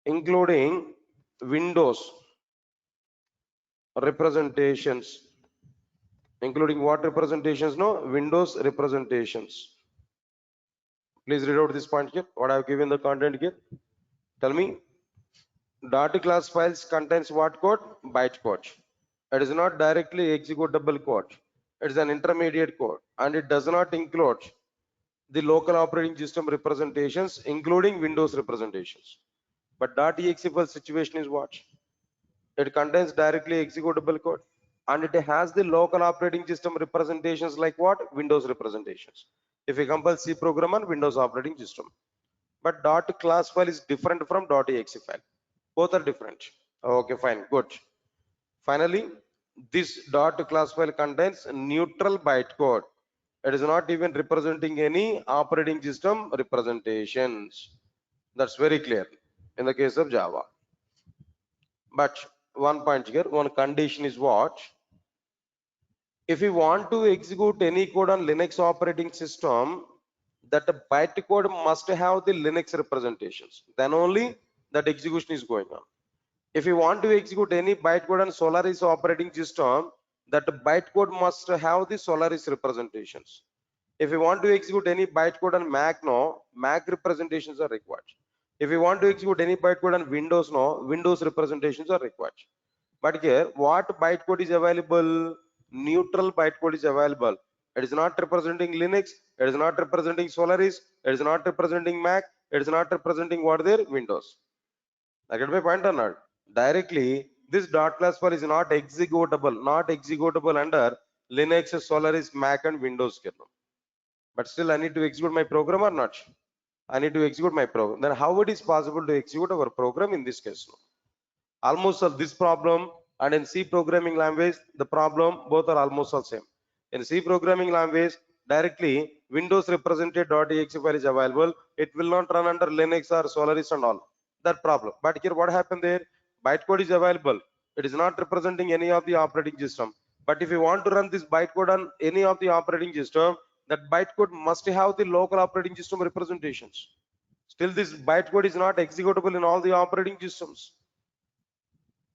including Windows representations, including what representations? No, Windows representations. Please read out this point here. What I have given the content here. Tell me. Dart class files contains what code? Byte code. It is not directly executable code. It is an intermediate code, and it does not include the local operating system representations, including Windows representations. But .exe file situation is what? It contains directly executable code, and it has the local operating system representations like what? Windows representations. If you compile C program on Windows operating system. But .class file is different from .exe file. Both are different. Okay, fine, good. Finally, this .class file contains neutral byte code. It is not even representing any operating system representations. That's very clear in the case of Java. But one point here, one condition is what? If you want to execute any code on Linux operating system, that the bytecode must have the Linux representations. Then only that execution is going on. If you want to execute any bytecode on Solaris operating system, that bytecode must have the Solaris representations. If you want to execute any bytecode on Mac, no, Mac representations are required. If you want to execute any bytecode on Windows, no, Windows representations are required. But here, what bytecode is available? Neutral bytecode is available. It is not representing Linux. It is not representing Solaris. It is not representing Mac. It is not representing what there Windows. I get my point or not? Directly, this .class file is not executable under Linux, Solaris, Mac, and Windows kernel. But still, I need to execute my program or not? I need to execute my program. Then how it is possible to execute our program in this case? Almost of this problem, and in C programming language, the problem both are almost the same. In C programming language, directly Windows represented .exe file is available. It will not run under Linux or Solaris and all. That problem. But here what happened there? Bytecode is available. It is not representing any of the operating system. But if you want to run this bytecode on any of the operating system, that bytecode must have the local operating system representations. Still, this bytecode is not executable in all the operating systems.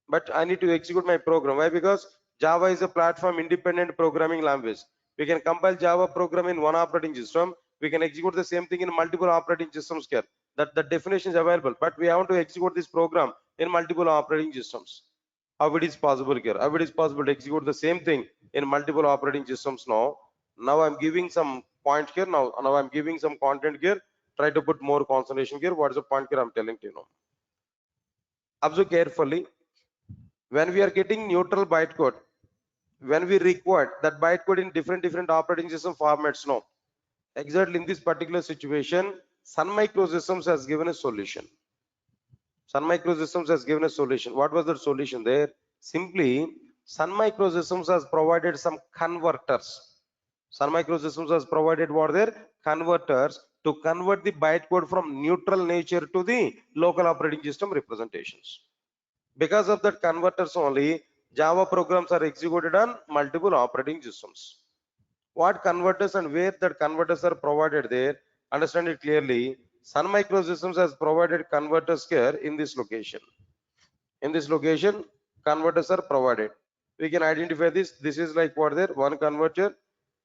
But I need to execute my program. Why? Because Java is a platform independent programming language. We can compile Java program in one operating system. We can execute the same thing in multiple operating systems here. That the definition is available, but we have to execute this program in multiple operating systems. How it is possible here? How it is possible to execute the same thing in multiple operating systems now? Now I'm giving some point here. Now I'm giving some content here. Try to put more concentration here. What is the point here I'm telling to you now? Observe carefully. When we are getting neutral bytecode, when we require that bytecode in different operating system formats, no, exactly in this particular situation, Sun Microsystems has given a solution. Sun Microsystems has given a solution. What was the solution there? Simply, Sun Microsystems has provided some converters. Sun Microsystems has provided what there? Converters to convert the bytecode from neutral nature to the local operating system representations. Because of that converters only, Java programs are executed on multiple operating systems. What converters and where that converters are provided there, understand it clearly. Sun Microsystems has provided converters here in this location. In this location, converters are provided. We can identify this. This is like what there, one converter.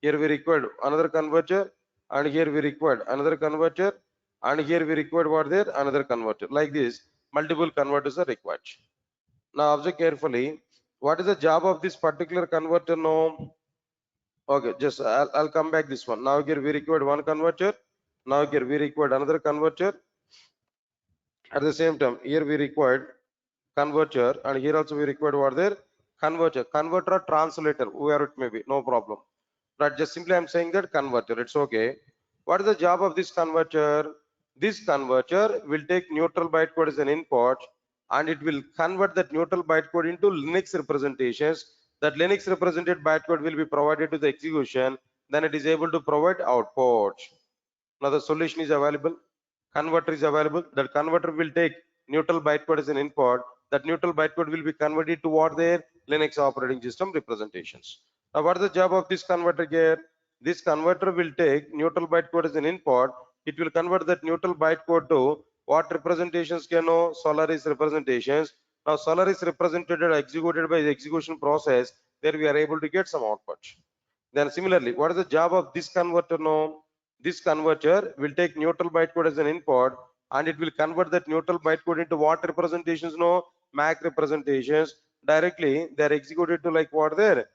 Here we required another converter, and here we required another converter, and here we required what there, another converter. Like this, multiple converters are required. Now observe carefully. What is the job of this particular converter now? Okay, just I'll come back this one. Now here we required one converter. Now here we required another converter. At the same time, here we required converter, and here also we required what there? Converter. Converter or translator, whoever it may be, no problem. But just simply I'm saying that converter, it's okay. What is the job of this converter? This converter will take neutral bytecode as an input, and it will convert that neutral bytecode into Linux representations. That Linux represented bytecode will be provided to the execution. Then it is able to provide output. Now the solution is available. Converter is available. That converter will take neutral bytecode as an input. That neutral bytecode will be converted to what their Linux operating system representations. Now what is the job of this converter here? This converter will take neutral bytecode as an input. It will convert that neutral bytecode to what representations can know? Solaris representations. Now Solar is represented or executed by the execution process. There we are able to get some output. Then similarly, what is the job of this converter now? This converter will take neutral bytecode as an input and it will convert that neutral bytecode into what representations? No, MAC representations. Directly they are executed to like what there?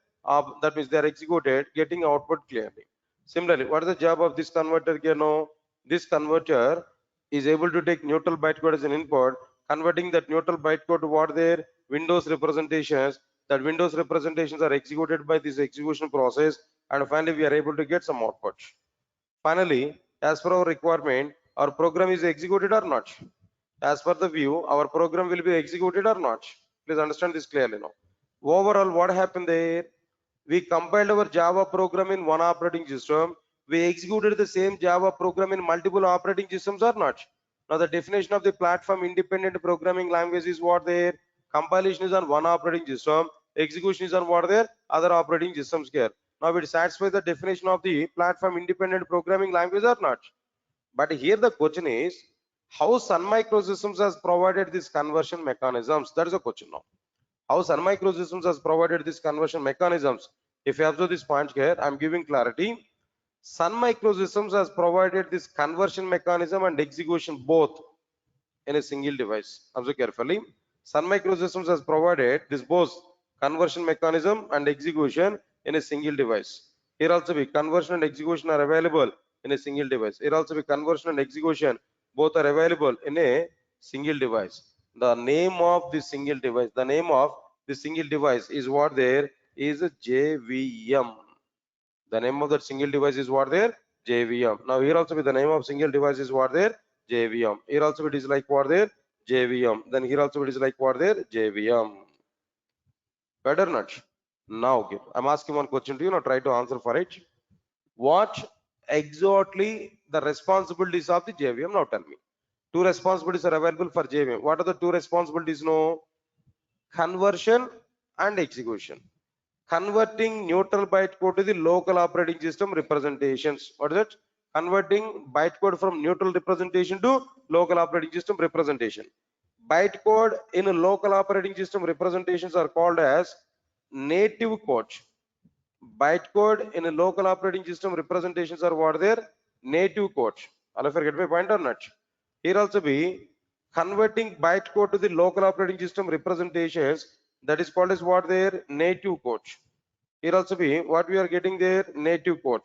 That means they are executed getting output clearly. Similarly, what is the job of this converter here now? This converter is able to take neutral bytecode as an input, converting that neutral bytecode to what their Windows representations. That Windows representations are executed by this execution process, and finally we are able to get some output. Finally, as per our requirement, our program is executed or not. As per the view, our program will be executed or not. Please understand this clearly now. Overall, what happened there? We compiled our Java program in one operating system. We executed the same Java program in multiple operating systems or not. Now the definition of the platform independent programming language is what there. Compilation is on one operating system. Execution is on what there? Other operating systems here. Now it satisfies the definition of the platform independent programming language or not. But here the question is, how Sun Microsystems has provided these conversion mechanisms? That is a question now. How Sun Microsystems has provided these conversion mechanisms? If you observe this point here, I'm giving clarity. Sun Microsystems has provided this conversion mechanism and execution both in a single device. Observe carefully. Sun Microsystems has provided this both conversion mechanism and execution in a single device. Here also be conversion and execution are available in a single device. Here also be conversion and execution both are available in a single device. The name of the single device, the name of the single device is what there is a JVM. The name of that single device is what there? JVM. Now here also with the name of single device is what there? JVM. Here also it is like what there? JVM. Then here also it is like what there? JVM. Better not? Now okay. I'm asking one question to you. Now try to answer for it. What exactly the responsibilities of the JVM? Now tell me. Two responsibilities are available for JVM. What are the two responsibilities? No, conversion and execution. Converting neutral bytecode to the local operating system representations. What is it? Converting bytecode from neutral representation to local operating system representation. Bytecode in a local operating system representations are called as native code. Bytecode in a local operating system representations are what their native code. All of you get my point or not? Here also be converting bytecode to the local operating system representations, that is called as what their native code. Here also be what we are getting there, native code.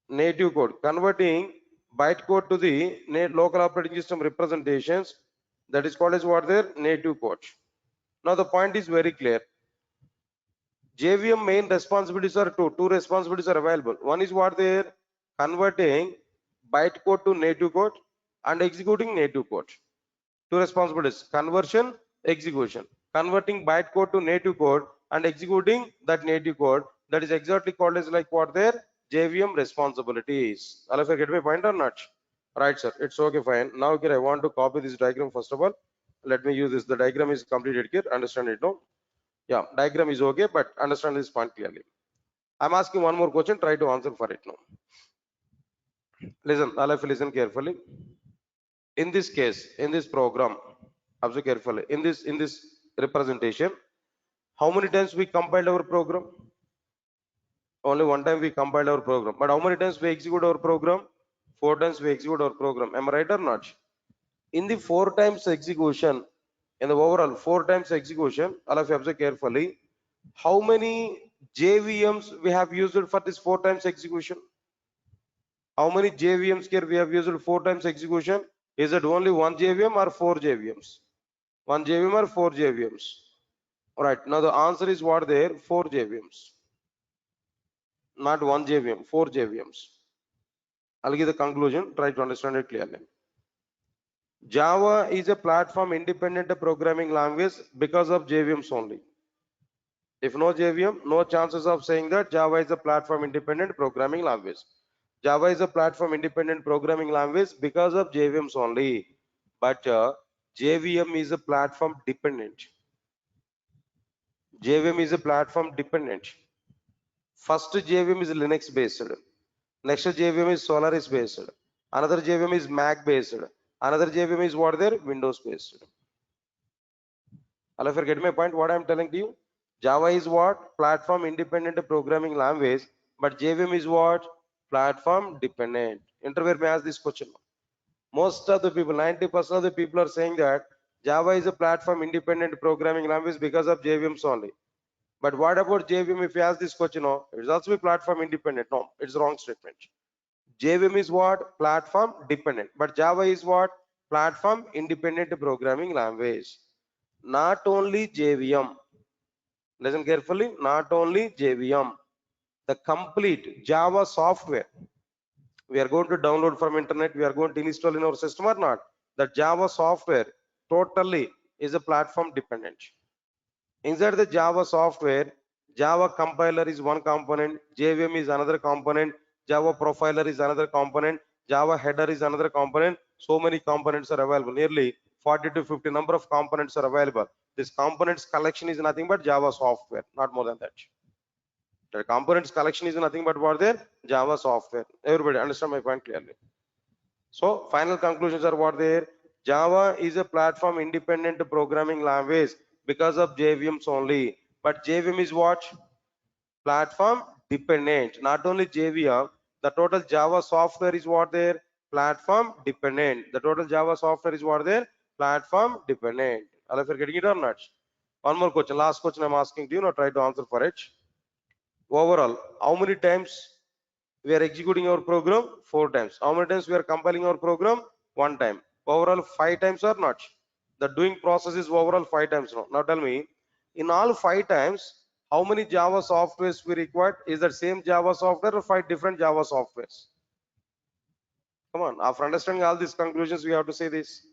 Native code converting bytecode to the local operating system representations, that is called as what their native code. Now the point is very clear. JVM main responsibilities are two responsibilities are available. One is what they're converting bytecode to native code and executing native code. Two responsibilities: conversion, execution. Converting bytecode to native code and executing that native code, that is exactly called as like what their JVM responsibilities. All of you get my point or not? Right, sir. It's okay, fine. Now here I want to copy this diagram first of all. Let me use this. The diagram is completed here. Understand it now? Yeah, diagram is okay, but understand this point clearly. I'm asking one more question. Try to answer for it now. Listen, all of you listen carefully. In this case, in this program, observe carefully. In this representation, how many times we compiled our program? Only one time we compiled our program. But how many times we execute our program? 4 times we execute our program. Am I right or not? In the 4 times execution, in the overall 4 times execution, all of you observe carefully. How many JVMs we have used for this 4 times execution? How many JVMs here we have used 4 times execution? Is it only one JVM or 4 JVMs? One JVM or 4 JVMs? All right. Now the answer is what there? 4 JVMs. Not one JVM, 4 JVMs. I'll give the conclusion. Try to understand it clearly. Java is a platform independent programming language because of JVMs only. If no JVM, no chances of saying that Java is a platform independent programming language. Java is a platform independent programming language because of JVMs only. But JVM is a platform dependent. JVM is a platform dependent. First JVM is Linux based. Next JVM is Solaris based. Another JVM is Mac based. Another JVM is what there? Windows based. All of you get my point? What I'm telling to you? Java is what? Platform independent programming language, but JVM is what? Platform dependent. Interviewer may ask this question. Most of the people, 90% of the people are saying that Java is a platform independent programming language because of JVMs only. But what about JVM? If you ask this question, no, it's also a platform independent. No, it's wrong statement. JVM is what? Platform dependent. But Java is what? Platform independent programming language. Not only JVM. Listen carefully. Not only JVM. The complete Java software we are going to download from internet, we are going to install in our system or not. The Java software totally is a platform dependent. Inside the Java software, Java compiler is one component, JVM is another component, Java profiler is another component, Java header is another component. So many components are available. Nearly 40 to 50 number of components are available. This components collection is nothing but Java software, not more than that. The components collection is nothing but what there? Java software. Everybody understand my point clearly? So final conclusions are what there? Java is a platform independent programming language because of JVMs only. But JVM is what? Platform dependent. Not only JVM, the total Java software is what there? Platform dependent. The total Java software is what there? Platform dependent. All of you are getting it or not? One more question. Last question I'm asking to you. Now try to answer for it. Overall, how many times we are executing our program? 4 times. How many times we are compiling our program? 1 time. Overall 5 times or not? The doing process is overall 5 times now. Now tell me, in all 5 times, how many Java softwares we required? Is that same Java software or 5 different Java softwares? Come on, after understanding all these conclusions, we have to say this.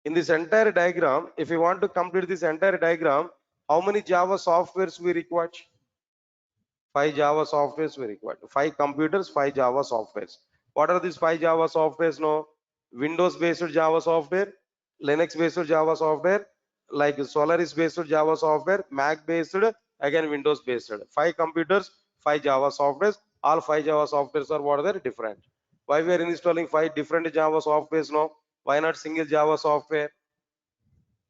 In this entire diagram, if you want to complete this entire diagram, how many Java softwares we required? 5 Java softwares we required. 5 computers, 5 Java softwares. What are these 5 Java softwares now? Windows based Java software, Linux based Java software, like Solaris based Java software, Mac based, again Windows based. 5 computers, 5 Java softwares. All 5 Java softwares are what are they? Different. Why we are installing 5 different Java softwares now? Why not single Java software?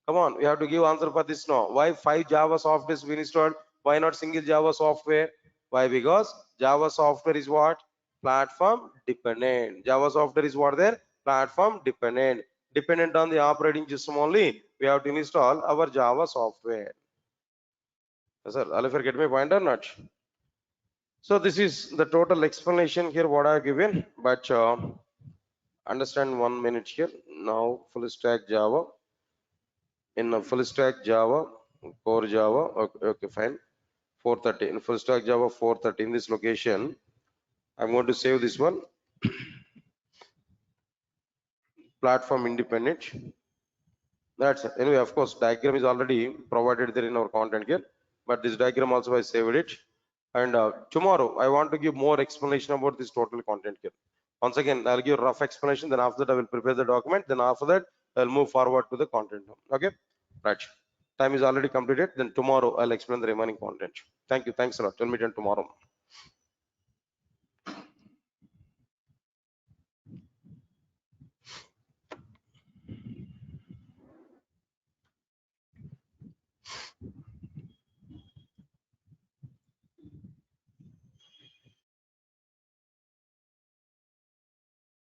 Come on, we have to give answer for this now. Why 5 Java softwares we installed? Why not single Java software? Why? Because Java software is what? Platform dependent. Java software is what there? Platform dependent. Dependent on the operating system only. We have to install our Java software. Yes, sir. All of you get my point or not? So this is the total explanation here what I have given. But understand 1 minute here. Now full stack Java. In a full stack Java, core Java. Okay, fine. 430 in full stack Java 430 in this location. I'm going to save this one. Platform independent. That's it. Anyway, of course, diagram is already provided there in our content here, but this diagram also I saved it. And tomorrow I want to give more explanation about this total content here. Once again, I'll give a rough explanation. Then after that, I will prepare the document. Then after that, I'll move forward to the content. Okay, right. Time is already completed. Then tomorrow I'll explain the remaining content. Thank you. Thanks a lot. Till meet you tomorrow.